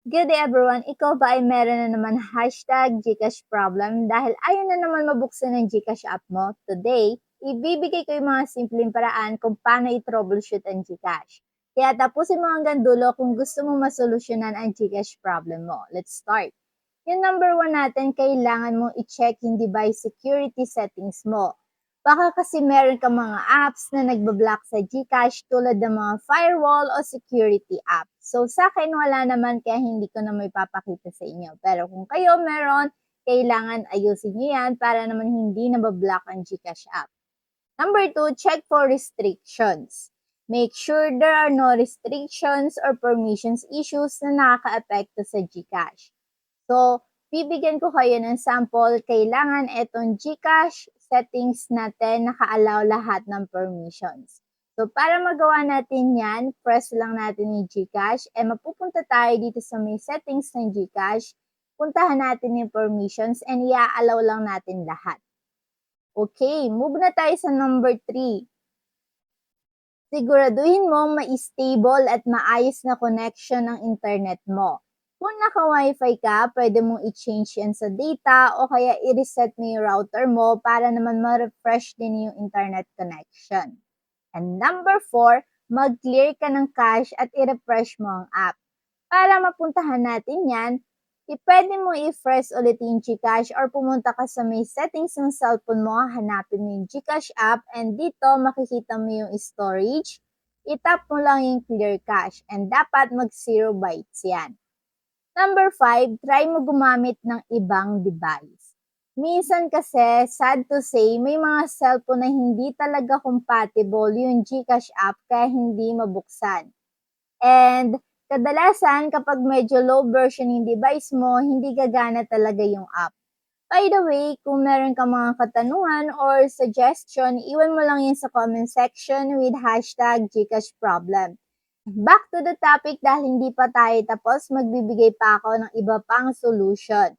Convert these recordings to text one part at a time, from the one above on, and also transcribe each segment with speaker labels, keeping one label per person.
Speaker 1: Good day everyone! Ikaw ba ay meron na naman hashtag Gcash problem dahil ayaw na naman mabuksan ng Gcash app mo? Today, ibibigay ko yung mga simpleng paraan kung paano i-troubleshoot ang Gcash. Kaya tapusin mo hanggang dulo kung gusto mo masolusyonan ang Gcash problem mo. Let's start! Yung number 1 natin, kailangan mong i-check yung device security settings mo. Baka kasi meron ka mga apps na nagbablock sa GCash tulad ng mga firewall o security app. So sa akin wala naman kaya hindi ko na may papakita sa inyo. Pero kung kayo meron, kailangan ayusin nyo yan para naman hindi nabablock ang GCash app. Number 2, check for restrictions. Make sure there are no restrictions or permissions issues na nakaka-apekto sa GCash. So, bibigyan ko kayo ng sample. Kailangan itong GCash settings natin naka-allow lahat ng permissions. So, para magawa natin yan, press lang natin yung GCash mapupunta tayo dito sa may settings ng GCash. Puntahan natin yung permissions and i-allow lang natin lahat. Okay, move na tayo sa number 3. Siguraduhin mong ma-stable at maayos na connection ng internet mo. Kung naka-wifi ka, pwede mong i-change yan sa data o kaya i-reset mo yung router mo para naman ma-refresh din yung internet connection. And number 4, mag-clear ka ng cache at i-refresh mo ang app. Para mapuntahan natin yan, pwede mo i-fresh ulit yung Gcash or pumunta ka sa may settings ng cellphone mo, hanapin mo yung Gcash app and dito makikita mo yung storage. I-tap mo lang yung clear cache and dapat mag 0 bytes yan. Number 5, try mo gumamit ng ibang device. Minsan kasi, sad to say, may mga cellphone na hindi talaga compatible yung Gcash app kaya hindi mabuksan. And kadalasan, kapag medyo low version yung device mo, hindi gagana talaga yung app. By the way, kung meron ka mga katanungan or suggestion, iwan mo lang yun sa comment section with hashtag Gcash problem. Back to the topic dahil hindi pa tayo tapos, magbibigay pa ako ng iba pang solution.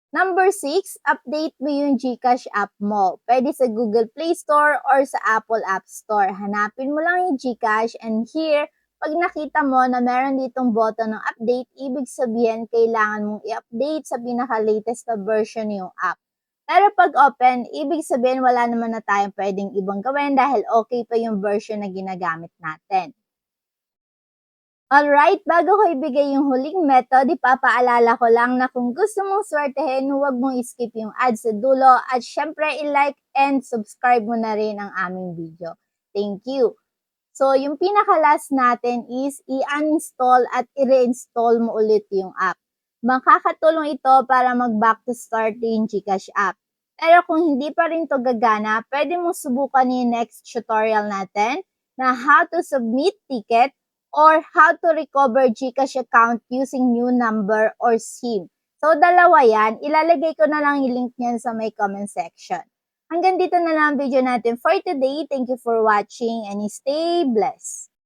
Speaker 1: Number 6, update mo yung Gcash app mo. Pwede sa Google Play Store or sa Apple App Store. Hanapin mo lang yung Gcash and here, pag nakita mo na meron ditong button ng update, ibig sabihin kailangan mong i-update sa pinaka-latest na version yung app. Pero pag open, ibig sabihin wala naman na tayong pwedeng ibang gawin dahil okay pa yung version na ginagamit natin. Alright, bago ko ibigay yung huling method, ipapaalala ko lang na kung gusto mong swertehin, huwag mong skip yung ads sa dulo at syempre i-like and subscribe mo na rin ang aming video. Thank you! So, yung pinaka-last natin is i-uninstall at i-reinstall mo ulit yung app. Makakatulong ito para mag-back to start yung Gcash app. Pero kung hindi pa rin to gagana, pwede mong subukan yung next tutorial natin na how to submit ticket or how to recover Gcash account using new number or SIM. So, dalawa yan. Ilalagay ko na lang yung link niyan sa may comment section. Hanggang dito na lang ang video natin for today. Thank you for watching and stay blessed.